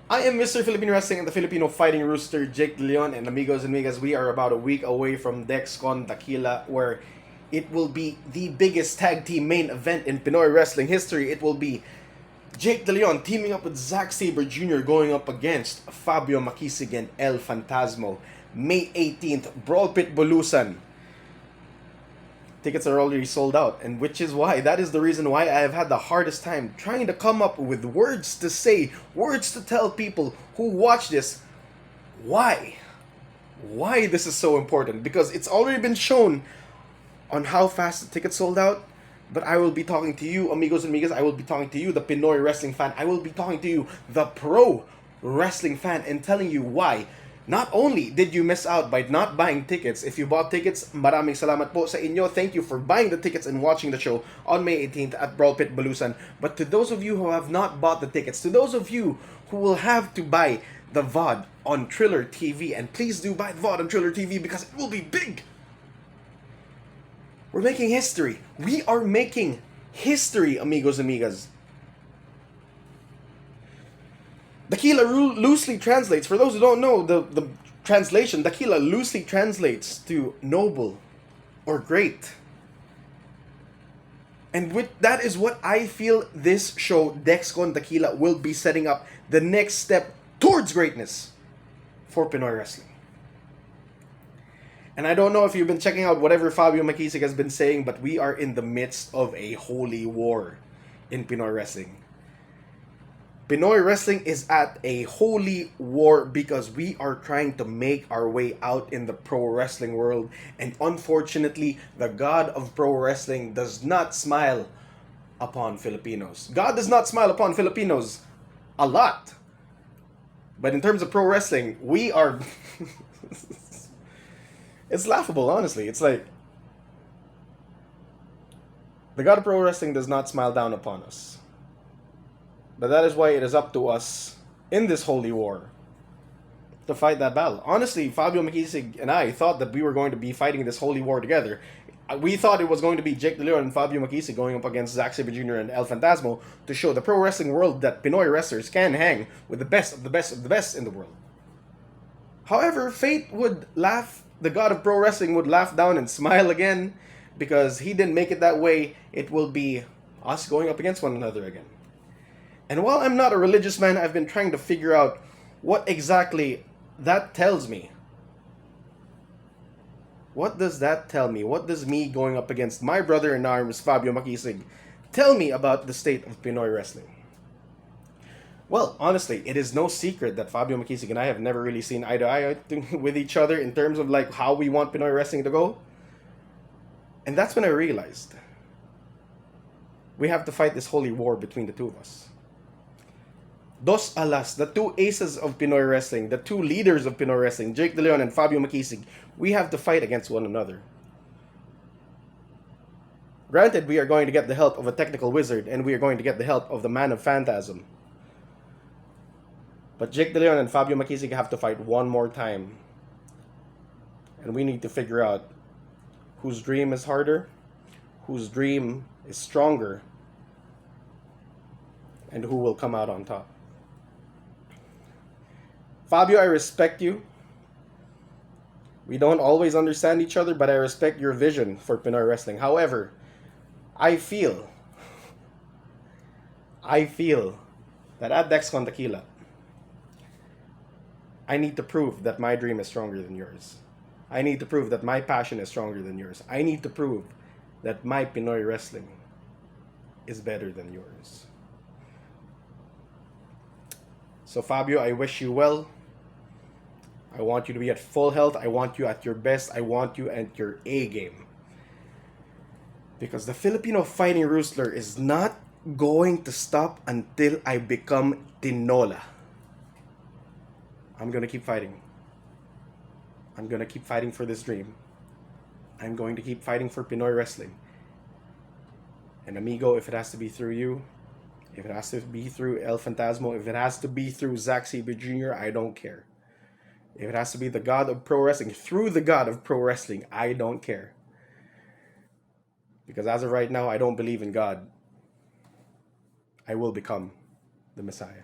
I am Mr. Philippine Wrestling and the Filipino Fighting Rooster, Jake De Leon, and amigos and amigas, we are about a week away from Dexcon Dakila, where it will be the biggest tag team main event in Pinoy wrestling history. It will be Jake De Leon teaming up with Zack Sabre Jr. going up against Fabio Makisig and El Phantasmo. May 18th, Brawl Pit Bulusan. Tickets are already sold out, and which is why, that is the reason why I have had the hardest time trying to come up with words to say, words to tell people who watch this why this is so important, because it's already been shown on how fast the tickets sold out. But I will be talking to you, amigos and amigas. I will be talking to you, the Pinoy wrestling fan. I will be talking to you, the pro wrestling fan, and telling you why. Not only did you miss out by not buying tickets, if you bought tickets, maraming salamat po sa inyo. Thank you for buying the tickets and watching the show on May 18th at Brawl Pit Bulusan. But to those of you who have not bought the tickets, to those of you who will have to buy the VOD on Triller TV, and please do buy the VOD on Triller TV because it will be big. We're making history. We are making history, amigos and amigas. Dakila loosely translates, for those who don't know the translation, Dakila loosely translates to noble or great. And that is what I feel this show, Dexcon Dakila, will be setting up the next step towards greatness for Pinoy wrestling. And I don't know if you've been checking out whatever Fabio Makisig has been saying, but we are in the midst of a holy war in Pinoy wrestling. Pinoy wrestling is at a holy war because we are trying to make our way out in the pro wrestling world. And unfortunately, the God of pro wrestling does not smile upon Filipinos. God does not smile upon Filipinos a lot. But in terms of pro wrestling, we are... It's laughable, honestly. It's like, the God of pro wrestling does not smile down upon us. But that is why it is up to us in this holy war to fight that battle. Honestly, Fabio Makisig and I thought that we were going to be fighting this holy war together. We thought it was going to be Jake De Leon and Fabio Makisig going up against Zack Sabre Jr. and El Phantasmo to show the pro wrestling world that Pinoy wrestlers can hang with the best of the best of the best in the world. However, fate would laugh. The God of pro wrestling would laugh down and smile again, because he didn't make it that way. It will be us going up against one another again. And while I'm not a religious man, I've been trying to figure out what exactly that tells me. What does that tell me? What does me going up against my brother in arms, Fabio Makisig, tell me about the state of Pinoy wrestling? Well, honestly, it is no secret that Fabio Makisig and I have never really seen eye to eye with each other in terms of like how we want Pinoy wrestling to go. And that's when I realized we have to fight this holy war between the two of us. Dos alas, the two aces of Pinoy wrestling, the two leaders of Pinoy wrestling, Jake De Leon and Fabio Makisig, we have to fight against one another. Granted, we are going to get the help of a technical wizard, and we are going to get the help of the man of Phantasm. But Jake De Leon and Fabio Makisig have to fight one more time. And we need to figure out whose dream is harder, whose dream is stronger, and who will come out on top. Fabio, I respect you. We don't always understand each other, but I respect your vision for Pinoy wrestling. However, I feel that at Dexcon Dakila, I need to prove that my dream is stronger than yours. I need to prove that my passion is stronger than yours. I need to prove that my Pinoy wrestling is better than yours. So Fabio, I wish you well. I want you to be at full health. I want you at your best. I want you at your A game. Because the Filipino Fighting Rooster is not going to stop until I become Tinola. I'm going to keep fighting. I'm going to keep fighting for this dream. I'm going to keep fighting for Pinoy wrestling. And amigo, if it has to be through you, if it has to be through El Phantasmo, if it has to be through Zack Sabre Jr., I don't care. If it has to be the God of pro wrestling, through the God of pro wrestling, I don't care. Because as of right now, I don't believe in God. I will become the Messiah.